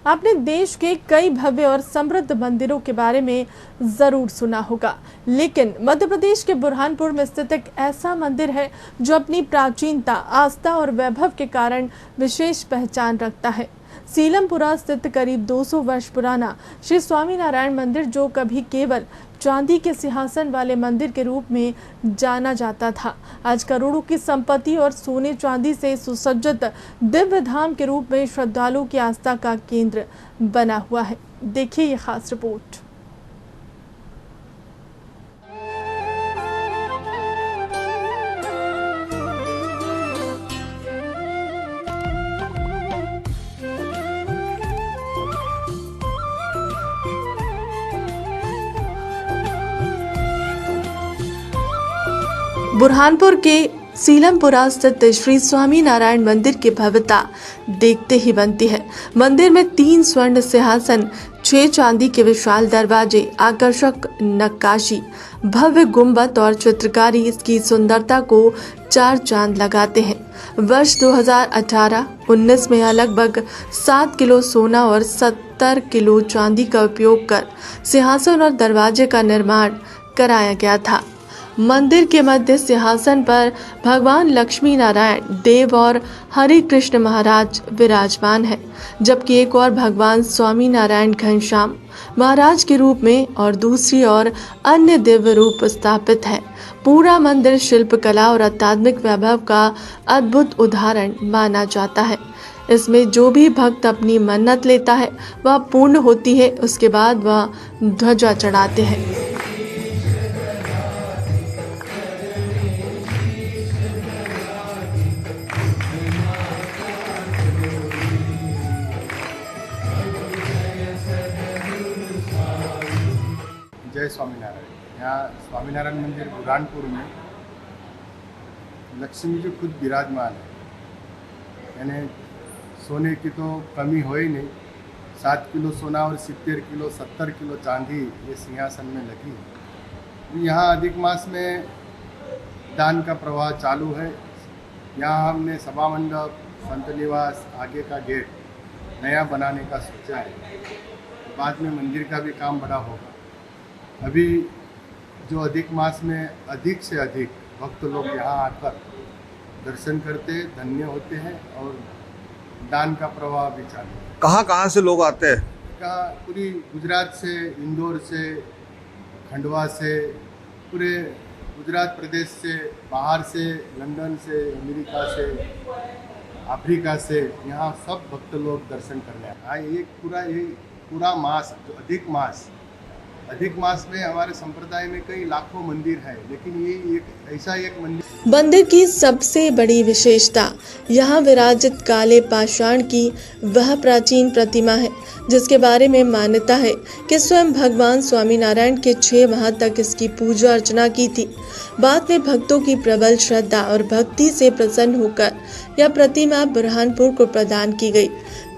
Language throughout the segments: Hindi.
आपने देश के कई भव्य और समृद्ध मंदिरों के बारे में जरूर सुना होगा, लेकिन मध्य प्रदेश के बुरहानपुर में स्थित एक ऐसा मंदिर है जो अपनी प्राचीनता, आस्था और वैभव के कारण विशेष पहचान रखता है। सीलमपुरा स्थित करीब 200 वर्ष पुराना श्री स्वामीनारायण मंदिर, जो कभी केवल चांदी के सिंहासन वाले मंदिर के रूप में जाना जाता था, आज करोड़ों की संपत्ति और सोने चांदी से सुसज्जित दिव्य धाम के रूप में श्रद्धालुओं की आस्था का केंद्र बना हुआ है। देखिए ये खास रिपोर्ट। बुरहानपुर के सीलमपुरा स्थित श्री स्वामीनारायण मंदिर की भव्यता देखते ही बनती है। मंदिर में 3 स्वर्ण सिंहासन, 6 चांदी के विशाल दरवाजे, आकर्षक नक्काशी, भव्य गुंबद और चित्रकारी इसकी सुंदरता को 4 चांद लगाते हैं। वर्ष 2018-19 में लगभग 7 किलो सोना और 70 किलो चांदी का उपयोग कर सिंहासन और दरवाजे का निर्माण कराया गया था। मंदिर के मध्य सिंहासन पर भगवान लक्ष्मी नारायण देव और हरि कृष्ण महाराज विराजमान है, जबकि एक और भगवान स्वामी नारायण घनश्याम महाराज के रूप में और दूसरी ओर अन्य दिव्य रूप स्थापित है। पूरा मंदिर शिल्पकला और आध्यात्मिक वैभव का अद्भुत उदाहरण माना जाता है। इसमें जो भी भक्त अपनी मन्नत लेता है वह पूर्ण होती है। उसके बाद वह ध्वजा चढ़ाते हैं। जय स्वामीनारायण। यहाँ स्वामीनारायण मंदिर बुरहानपुर में लक्ष्मी जी खुद विराजमान है। यानी सोने की तो कमी हो ही नहीं। 7 किलो सोना और 70 किलो चांदी ये सिंहासन में लगी है। यहाँ अधिक मास में दान का प्रवाह चालू है। यहाँ हमने सभा मंडप, संत निवास, आगे का गेट नया बनाने का सोचा है। बाद में मंदिर का भी काम बड़ा होगा। अभी जो अधिक मास में अधिक से अधिक भक्त लोग यहाँ आकर दर्शन करते, धन्य होते हैं और दान का प्रवाह भी चालू है। कहाँ से लोग आते हैं? पूरी गुजरात से, इंदौर से, खंडवा से, पूरे गुजरात प्रदेश से, बाहर से, लंदन से, अमेरिका से, अफ्रीका से, यहाँ सब भक्त लोग दर्शन करने आए। ये पूरा मास, जो अधिक मास में हमारे संप्रदाय में कई लाखों मंदिर है, लेकिन ये एक मंदिर की सबसे बड़ी विशेषता यहाँ विराजित काले पाषाण की वह प्राचीन प्रतिमा है, जिसके बारे में मान्यता है कि स्वयं भगवान स्वामीनारायण के 6 माह तक इसकी पूजा अर्चना की थी। बाद में भक्तों की प्रबल श्रद्धा और भक्ति से प्रसन्न होकर यह प्रतिमा बुरहानपुर को प्रदान की गई।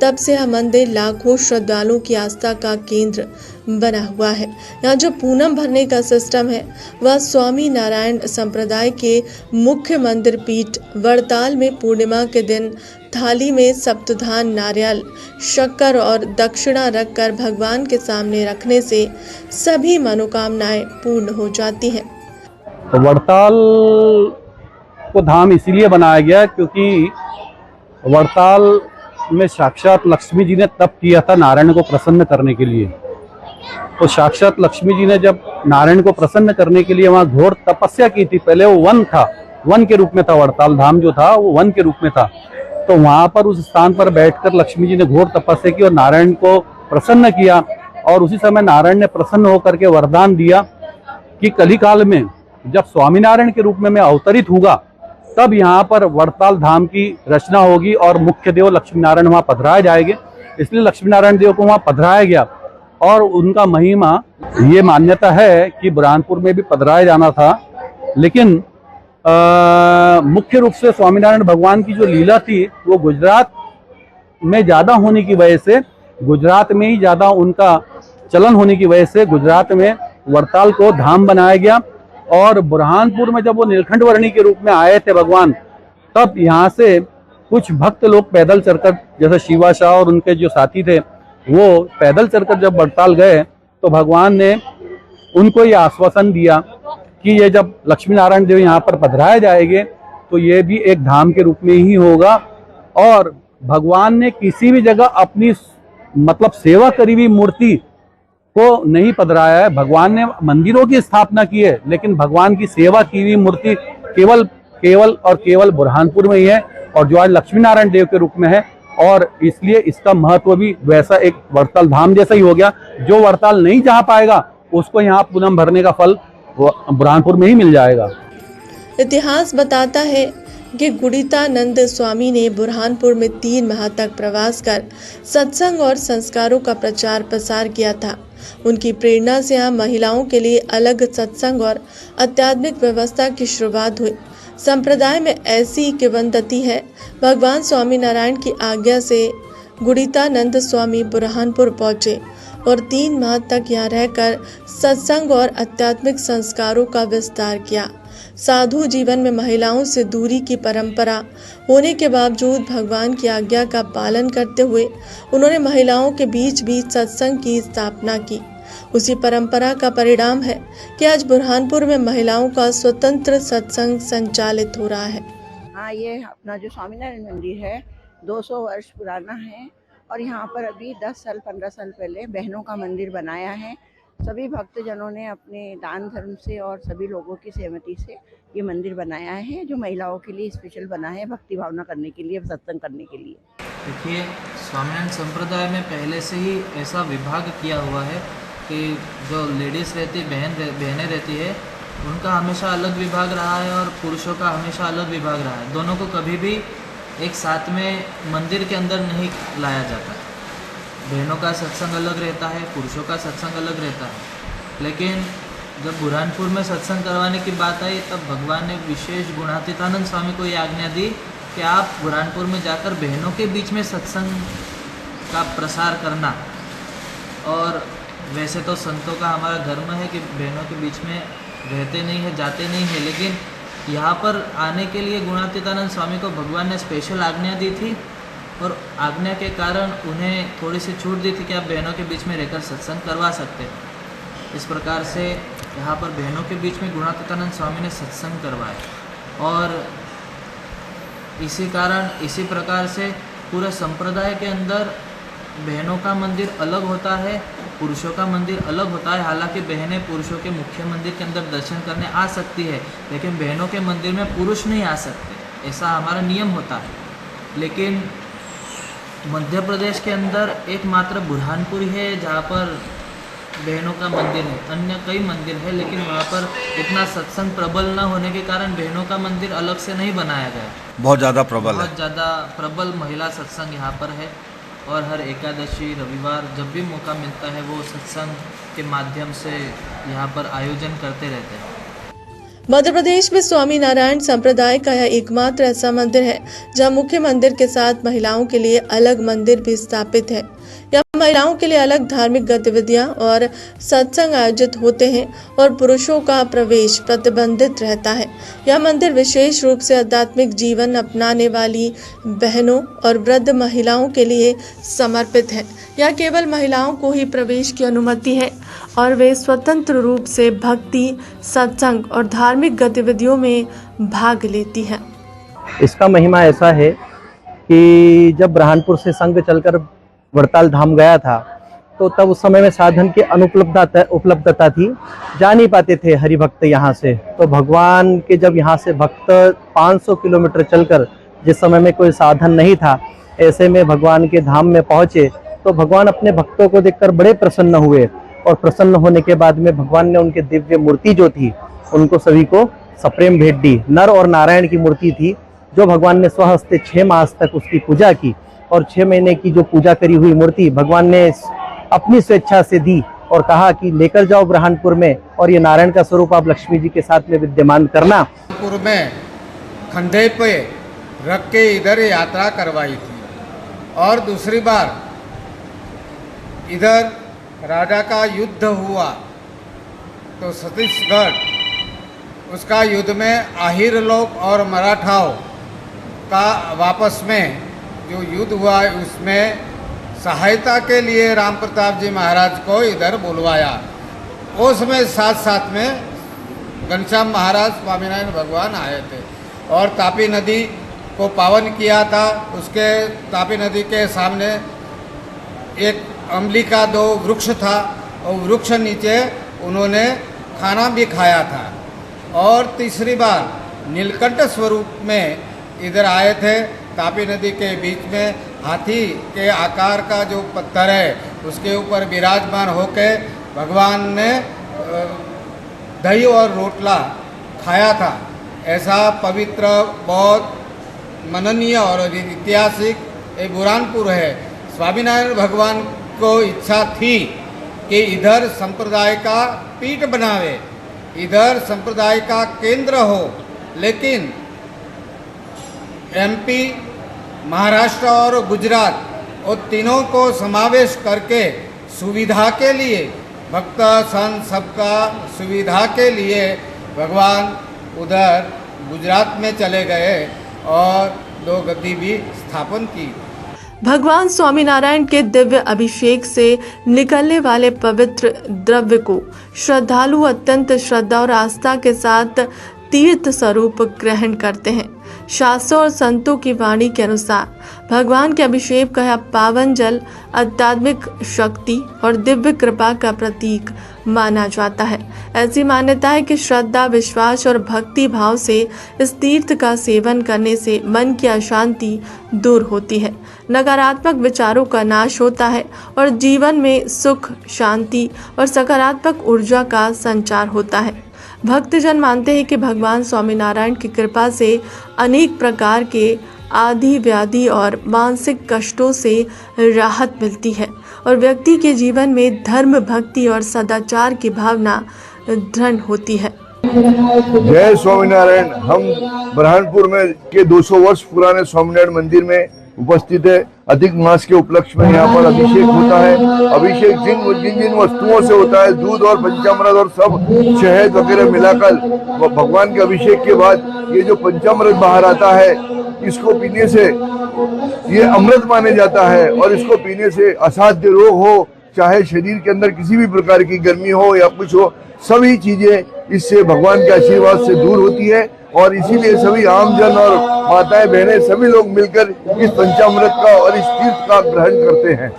तब से यह मंदिर लाखों श्रद्धालुओं की आस्था का केंद्र बना हुआ है। यहाँ जो पूनम भरने का सिस्टम है वह स्वामी नारायण संप्रदाय के मुख्य मंदिर पीठ वड़ताल में पूर्णिमा के दिन थाली में सप्तधान, नारियल, शक्कर और दक्षिणा रखकर भगवान के सामने रखने से सभी मनोकामनाएं पूर्ण हो जाती हैं। तो वड़ताल को धाम इसीलिए बनाया गया क्योंकि वड़ताल में साक्षात लक्ष्मी जी ने तप किया था नारायण को प्रसन्न करने के लिए। तो साक्षात लक्ष्मी जी ने जब नारायण को प्रसन्न करने के लिए वहाँ घोर तपस्या की थी। पहले वो वन था, वन के रूप में था। वड़ताल धाम जो था वो वन के रूप में था। तो वहाँ पर उस स्थान पर बैठकर लक्ष्मी जी ने घोर तपस्या की और नारायण को प्रसन्न किया। और उसी समय नारायण ने प्रसन्न होकर के वरदान दिया कि कली काल में जब स्वामीनारायण के रूप में मैं अवतरित होगा तब यहाँ पर वड़ताल धाम की रचना होगी और मुख्य देव लक्ष्मी नारायण वहाँ पधराए जाएंगे। इसलिए लक्ष्मी नारायण देव को वहाँ पधराया गया और उनका महिमा, ये मान्यता है कि बुरहानपुर में भी पधराया जाना था, लेकिन मुख्य रूप से स्वामीनारायण भगवान की जो लीला थी वो गुजरात में ज़्यादा होने की वजह से, गुजरात में ही ज़्यादा उनका चलन होने की वजह से गुजरात में वड़ताल को धाम बनाया गया। और बुरहानपुर में जब वो नीलकंठ वर्णी के रूप में आए थे भगवान, तब यहाँ से कुछ भक्त लोग पैदल चलकर, जैसे शिवा शाह और उनके जो साथी थे, वो पैदल चलकर जब बड़ताल गए तो भगवान ने उनको ये आश्वासन दिया कि ये जब लक्ष्मी नारायण देव यहाँ पर पधराए जाएंगे तो ये भी एक धाम के रूप में ही होगा। और भगवान ने किसी भी जगह अपनी मतलब सेवा करी हुई मूर्ति को नहीं पधराया है। भगवान ने मंदिरों की स्थापना की है, लेकिन भगवान की सेवा की हुई मूर्ति केवल बुरहानपुर में ही है, और जो आज लक्ष्मी नारायण देव के रूप में है। और इसलिए इसका महत्व भी वैसा एक वड़ताल धाम जैसा ही हो गया। जो वड़ताल नहीं जा पाएगा उसको यहाँ पूनम भरने का फल बुरहानपुर में ही मिल जाएगा। इतिहास बताता है कि गुड़ितानंद स्वामी ने बुरहानपुर में 3 माह तक प्रवास कर सत्संग और संस्कारों का प्रचार प्रसार किया था। उनकी प्रेरणा से यहाँ महिलाओं के लिए अलग सत्संग और आध्यात्मिक व्यवस्था की शुरुआत हुई। संप्रदाय में ऐसी किंवदंती है, भगवान स्वामी नारायण की आज्ञा से गुड़ितानंद स्वामी बुरहानपुर पहुंचे और 3 माह तक यहाँ रहकर सत्संग और आध्यात्मिक संस्कारों का विस्तार किया। साधु जीवन में महिलाओं से दूरी की परंपरा होने के बावजूद भगवान की आज्ञा का पालन करते हुए उन्होंने महिलाओं के बीच सत्संग की स्थापना की। उसी परंपरा का परिणाम है कि आज बुरहानपुर में महिलाओं का स्वतंत्र सत्संग संचालित हो रहा है। हाँ, ये अपना जो स्वामीनारायण मंदिर है 200 वर्ष पुराना है और यहाँ पर अभी 10 साल 15 साल पहले बहनों का मंदिर बनाया है। सभी भक्तजनों ने अपने दान धर्म से और सभी लोगों की सहमति से ये मंदिर बनाया है, जो महिलाओं के लिए स्पेशल बना है, भक्ति भावना करने के लिए, सत्संग करने के लिए। देखिए, स्वामीनारायण संप्रदाय में पहले से ही ऐसा विभाग किया हुआ है कि जो लेडीज़ रहती बहनें रहती है उनका हमेशा अलग विभाग रहा है और पुरुषों का हमेशा अलग विभाग रहा है। दोनों को कभी भी एक साथ में मंदिर के अंदर नहीं लाया जाता। बहनों का सत्संग अलग रहता है, पुरुषों का सत्संग अलग रहता है। लेकिन जब बुरहानपुर में सत्संग करवाने की बात आई तब भगवान ने विशेष गुणातीतानंद स्वामी को ये आज्ञा दी कि आप बुरहानपुर में जाकर बहनों के बीच में सत्संग का प्रसार करना। और वैसे तो संतों का हमारा धर्म है कि बहनों के बीच में रहते नहीं है, जाते नहीं है, लेकिन यहाँ पर आने के लिए गुणातीतानंद स्वामी को भगवान ने स्पेशल आज्ञा दी थी और आज्ञा के कारण उन्हें थोड़ी सी छूट दी थी कि आप बहनों के बीच में रहकर सत्संग करवा सकते हैं। इस प्रकार से यहाँ पर बहनों के बीच में गुणातीतानंद स्वामी ने सत्संग करवाया और इसी प्रकार से पूरे संप्रदाय के अंदर बहनों का मंदिर अलग होता है, पुरुषों का मंदिर अलग होता है। हालांकि बहनें पुरुषों के मुख्य मंदिर के अंदर दर्शन करने आ सकती है, लेकिन बहनों के मंदिर में पुरुष नहीं आ सकते, ऐसा हमारा नियम होता है। लेकिन मध्य प्रदेश के अंदर एकमात्र बुरहानपुर है जहाँ पर बहनों का मंदिर है। अन्य कई मंदिर है, लेकिन वहाँ पर इतना सत्संग प्रबल न होने के कारण बहनों का मंदिर अलग से नहीं बनाया गया। बहुत ज़्यादा प्रबल महिला सत्संग यहाँ पर है और हर एकादशी रविवार जब भी मौका मिलता है वो सत्संग के माध्यम से यहाँ पर आयोजन करते रहते हैं। मध्य प्रदेश में स्वामी नारायण संप्रदाय का यह एकमात्र ऐसा मंदिर है जहां मुख्य मंदिर के साथ महिलाओं के लिए अलग मंदिर भी स्थापित है। यहाँ महिलाओं के लिए अलग धार्मिक गतिविधियां और सत्संग आयोजित होते हैं और पुरुषों का प्रवेश प्रतिबंधित रहता है। यह मंदिर विशेष रूप से आध्यात्मिक जीवन अपनाने वाली बहनों और वृद्ध महिलाओं के लिए समर्पित है। यहाँ केवल महिलाओं को ही प्रवेश की अनुमति है और वे स्वतंत्र रूप से भक्ति, सत्संग और धार्मिक गतिविधियों में भाग लेती हैं। इसका महिमा ऐसा है कि जब बुरहानपुर से संघ चलकर वड़ताल धाम गया था तो तब उस समय में साधन की उपलब्धता थी, जा नहीं पाते थे हरिभक्त यहाँ से। तो भगवान के जब यहाँ से भक्त 500 किलोमीटर चलकर, जिस समय में कोई साधन नहीं था, ऐसे में भगवान के धाम में पहुँचे तो भगवान अपने भक्तों को देखकर बड़े प्रसन्न हुए और प्रसन्न होने के बाद में भगवान ने उनके दिव्य मूर्ति जो थी उनको सभी को सप्रेम भेंट दी। नर और नारायण की मूर्ति थी जो भगवान ने स्वहस्ते 6 मास तक उसकी पूजा की और 6 महीने की जो पूजा करी हुई मूर्ति भगवान ने अपनी स्वेच्छा से दी और कहा कि लेकर जाओ बुरहानपुर में और ये नारायण का स्वरूप आप लक्ष्मी जी के साथ में विद्यमान करना। बुरहानपुर में कंधे पे रख के इधर यात्रा करवाई थी और दूसरी बार इधर राजा का युद्ध हुआ तो छत्तीसगढ़ उसका युद्ध में आहिर लोग और मराठाओं का वापस में जो युद्ध हुआ उसमें सहायता के लिए राम प्रताप जी महाराज को इधर बुलवाया। उस समय साथ साथ में घनश्याम महाराज स्वामीनारायण भगवान आए थे और तापी नदी को पावन किया था। उसके तापी नदी के सामने एक अम्ली का 2 वृक्ष था और वृक्ष नीचे उन्होंने खाना भी खाया था। और तीसरी बार नीलकंठ स्वरूप में इधर आए थे। तापी नदी के बीच में हाथी के आकार का जो पत्थर है उसके ऊपर विराजमान होकर भगवान ने दही और रोटला खाया था। ऐसा पवित्र, बहुत मननीय और ऐतिहासिक ये बुरहानपुर है। स्वामीनारायण भगवान को इच्छा थी कि इधर संप्रदाय का पीठ बनावे, इधर संप्रदाय का केंद्र हो, लेकिन एमपी, महाराष्ट्र और गुजरात और तीनों को समावेश करके सुविधा के लिए, भक्त संत सबका सुविधा के लिए भगवान उधर गुजरात में चले गए और 2 गद्दी भी स्थापन की। भगवान स्वामीनारायण के दिव्य अभिषेक से निकलने वाले पवित्र द्रव्य को श्रद्धालु अत्यंत श्रद्धा और आस्था के साथ तीर्थ स्वरूप ग्रहण करते हैं। शास्त्रों और संतों की वाणी के अनुसार भगवान के अभिषेक का यह पावन जल आध्यात्मिक शक्ति और दिव्य कृपा का प्रतीक माना जाता है। ऐसी मान्यता है कि श्रद्धा, विश्वास और भक्ति भाव से इस तीर्थ का सेवन करने से मन की अशांति दूर होती है, नकारात्मक विचारों का नाश होता है और जीवन में सुख, शांति और सकारात्मक ऊर्जा का संचार होता है। भक्तजन मानते हैं कि भगवान स्वामीनारायण की कृपा से अनेक प्रकार के आदि व्याधि और मानसिक कष्टों से राहत मिलती है और व्यक्ति के जीवन में धर्म, भक्ति और सदाचार की भावना दृढ़ होती है। जय स्वामीनारायण। हम बुरहानपुर में के 200 वर्ष पुराने स्वामीनारायण मंदिर में उपस्थित है। अधिक मास के उपलक्ष्य में यहाँ पर अभिषेक होता है। अभिषेक जिन वस्तुओं से होता है, दूध और पंचामृत और सब शहद वगैरह मिलाकर भगवान के अभिषेक के बाद ये जो पंचामृत बाहर आता है, इसको पीने से ये अमृत माने जाता है और इसको पीने से असाध्य रोग हो, चाहे शरीर के अंदर किसी भी प्रकार की गर्मी हो या कुछ हो, सभी चीजें इससे भगवान के आशीर्वाद से दूर होती है। और इसीलिए सभी आमजन और माताएं बहनें सभी लोग मिलकर इस पंचामृत का और इस तीर्थ का ग्रहण करते हैं।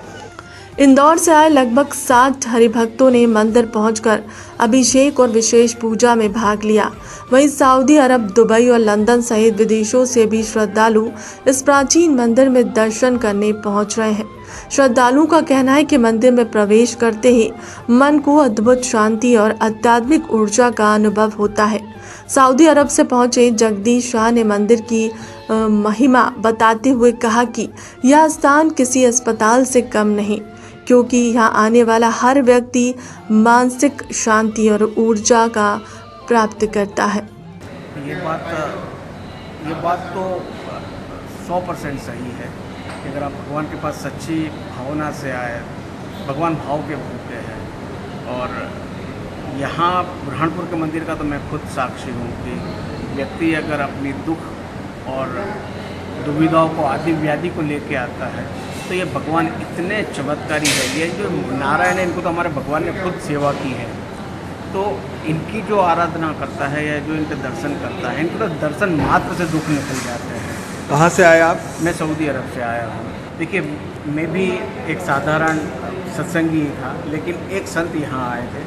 इंदौर से आए लगभग 60 हरिभक्तों ने मंदिर पहुंचकर अभिषेक और विशेष पूजा में भाग लिया। वहीं सऊदी अरब, दुबई और लंदन सहित विदेशों से भी श्रद्धालु इस प्राचीन मंदिर में दर्शन करने पहुंच रहे हैं। श्रद्धालुओं का कहना है कि मंदिर में प्रवेश करते ही मन को अद्भुत शांति और आध्यात्मिक ऊर्जा का अनुभव होता है। सऊदी अरब से पहुंचे जगदीश शाह ने मंदिर की महिमा बताते हुए कहा कि यह स्थान किसी अस्पताल से कम नहीं, क्योंकि यहाँ आने वाला हर व्यक्ति मानसिक शांति और ऊर्जा का प्राप्त करता है। ये बात तो 100% सही है कि अगर आप भगवान के पास सच्ची भावना से आए, भगवान भाव के भूखे हैं। और यहाँ बुरहानपुर के मंदिर का तो मैं खुद साक्षी हूँ कि व्यक्ति अगर अपनी दुख और दुविधाओं को, आदि व्याधि को लेके आता है तो ये भगवान इतने चमत्कारी है। ये जो नारायण है, इनको तो हमारे भगवान ने खुद सेवा की है, तो इनकी जो आराधना करता है या जो इनके दर्शन करता है, इनको तो दर्शन मात्र से दुख निकल जाते हैं। कहाँ से आए आप? मैं सऊदी अरब से आया हूँ। देखिए, मैं भी एक साधारण सत्संगी था, लेकिन एक संत यहाँ आए थे।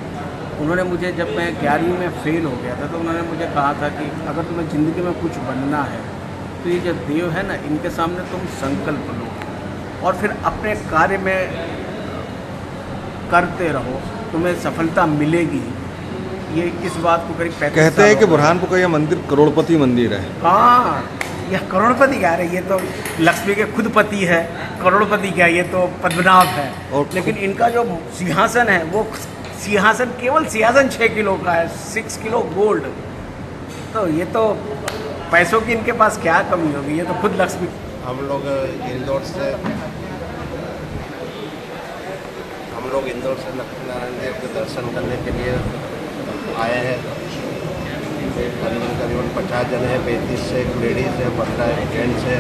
उन्होंने मुझे, जब मैं 11वीं में फेल हो गया था, तो उन्होंने मुझे कहा था कि अगर तुम्हें ज़िंदगी में कुछ बनना है तो ये जो देव है ना, इनके सामने तुम संकल्प लो और फिर अपने कार्य में करते रहो, तुम्हें सफलता मिलेगी। ये इस बात को करीब 35 कहते हैं कि बुरहानपुर का यह मंदिर करोड़पति मंदिर है। हाँ, यह करोड़पति क्या है, ये तो लक्ष्मी के खुद पति है। करोड़पति क्या, ये तो पद्मनाभ है। लेकिन इनका जो सिंहासन है, वो सिंहासन, केवल सिंहासन 6 किलो का है, 6 किलो गोल्ड। तो ये तो पैसों की इनके पास क्या कमी होगी, ये तो खुद लक्ष्मी। हम लोग इंदौर से लक्ष्मी नारायण देव के दर्शन करने के लिए आए हैं। करीबन 50 जन है, 35 से लेडीज़ है, 15 जेंट्स है।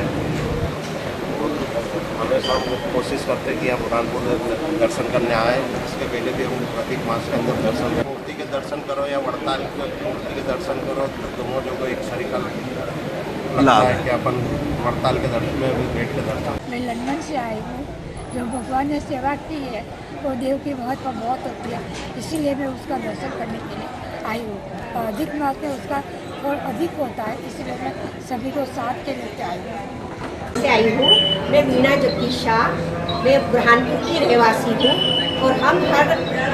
हम हमेशा हम कोशिश करते हैं कि यहाँ बुरहानपुर दर्शन करने आए। इसके पहले भी हम अधिक मास के अंदर दर्शन करें, मूर्ति के दर्शन करो या वड़ताल की मूर्ति के दर्शन करो, तो दोनों जो को एक शरीका लगता है कि अपन वड़ताल के दर्शन में भी बैठ के दर्शन। मैं लंदन से आई हूँ। जो भगवान ने सेवा की है वो देव की महत्व बहुत होती है, इसीलिए मैं उसका दर्शन करने के लिए आई हूँ। और अधिक मास में उसका फल अधिक होता है, इसलिए मैं सभी को साथ के लेके आई हूँ। से आई हूँ। मैं वीणा जगदीश शाह, मैं बुरहानपुर की रहवासी हूँ और हम हर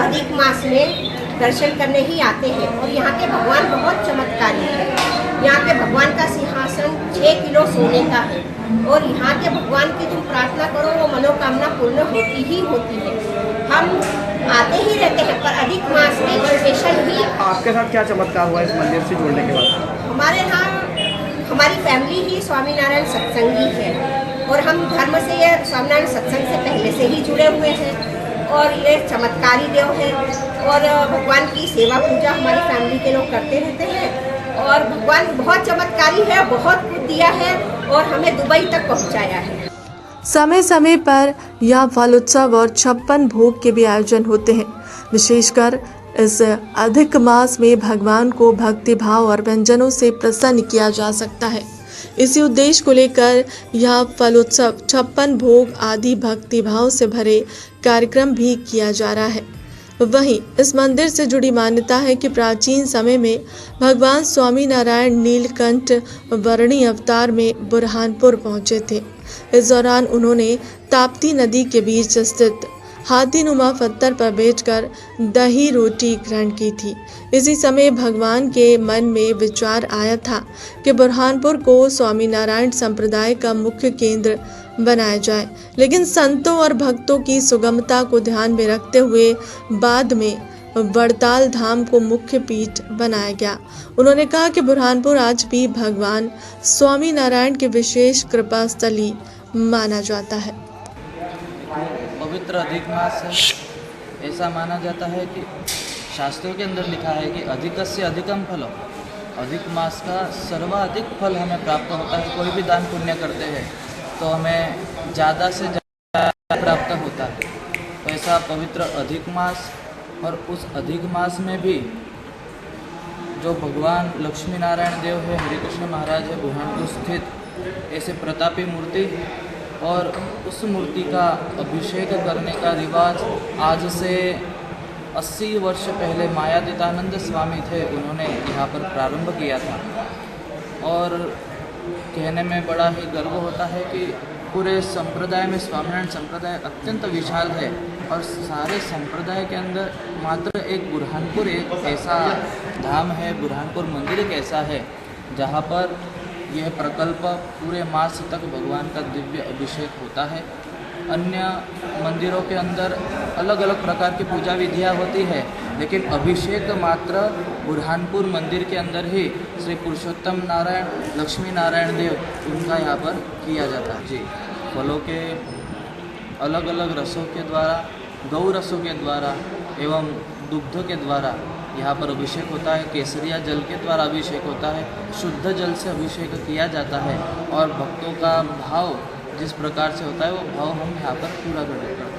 अधिक मास में दर्शन करने ही आते हैं। और यहाँ के भगवान बहुत चमत्कारी है। यहाँ के भगवान का सिंहासन 6 किलो सोने का है और यहाँ के भगवान की तुम प्रार्थना करो वो मनोकामना पूर्ण होती ही होती है। हम आते ही रहते हैं पर अधिक मास में स्पेशल ही। आपके साथ क्या चमत्कार हुआ इस मंदिर से जुड़ने के बाद? हमारे यहाँ हमारी फैमिली ही स्वामीनारायण सत्संगी है और हम धर्म से ये स्वामीनारायण सत्संग से पहले से ही जुड़े हुए हैं और ये चमत्कारी देव है और भगवान की सेवा पूजा हमारी फैमिली के लोग करते रहते हैं और भगवान बहुत चमत्कारी है, बहुत कुछ दिया है और हमें दुबई तक पहुंचाया है। समय समय पर यहाँ फल उत्सव और 56 भोग के भी आयोजन होते हैं। विशेषकर इस अधिक मास में भगवान को भक्ति भाव और व्यंजनों से प्रसन्न किया जा सकता है। इसी उद्देश्य को लेकर यहाँ फल उत्सव, 56 भोग आदि भक्ति भाव से भरे कार्यक्रम भी किया जा रहा है। वहीं इस मंदिर से जुड़ी मान्यता है कि प्राचीन समय में भगवान स्वामी नारायण नीलकंठ वर्णी अवतार में बुरहानपुर पहुंचे थे। इस दौरान उन्होंने ताप्ती नदी के बीच स्थित हाथीनुमा पत्थर पर बैठकर दही रोटी ग्रहण की थी। इसी समय भगवान के मन में विचार आया था कि बुरहानपुर को स्वामीनारायण संप्रदाय का मुख्य केंद्र बनाया जाए, लेकिन संतों और भक्तों की सुगमता को ध्यान में रखते हुए बाद में वड़ताल धाम को मुख्य पीठ बनाया गया। उन्होंने कहा कि बुरहानपुर आज भी भगवान स्वामीनारायण की विशेष कृपा स्थली माना जाता है। पवित्र अधिक मास है। ऐसा माना जाता है कि शास्त्रों के अंदर लिखा है कि अधिकस्य अधिकम फलो, अधिक मास का सर्वाधिक फल हमें प्राप्त होता है। कोई भी दान पुण्य करते हैं तो हमें ज़्यादा से ज़्यादा प्राप्त होता है। तो ऐसा पवित्र अधिक मास और उस अधिक मास में भी जो भगवान लक्ष्मी नारायण देव है, हरि कृष्ण महाराज है, बुरहानपुर स्थित ऐसे प्रतापी मूर्ति और उस मूर्ति का अभिषेक करने का रिवाज आज से 80 वर्ष पहले मायातीतानंद स्वामी थे, उन्होंने यहाँ पर प्रारंभ किया था। और कहने में बड़ा ही गर्व होता है कि पूरे संप्रदाय में स्वामीनारायण संप्रदाय अत्यंत विशाल है और सारे संप्रदाय के अंदर मात्र एक बुरहानपुर एक ऐसा धाम है, बुरहानपुर मंदिर एक ऐसा है जहाँ पर यह प्रकल्प पूरे मास तक भगवान का दिव्य अभिषेक होता है। अन्य मंदिरों के अंदर अलग अलग प्रकार की पूजा विधियाँ होती है, लेकिन अभिषेक मात्र बुरहानपुर मंदिर के अंदर ही श्री पुरुषोत्तम नारायण लक्ष्मी नारायण देव उनका यहाँ पर किया जाता है। जी, फलों के अलग अलग रसों के द्वारा, गौ रसों के द्वारा एवं दुग्ध के द्वारा यहाँ पर अभिषेक होता है। केसरिया जल के द्वारा अभिषेक होता है, शुद्ध जल से अभिषेक किया जाता है और भक्तों का भाव जिस प्रकार से होता है वो भाव हम यहाँ पर पूरा करते हैं।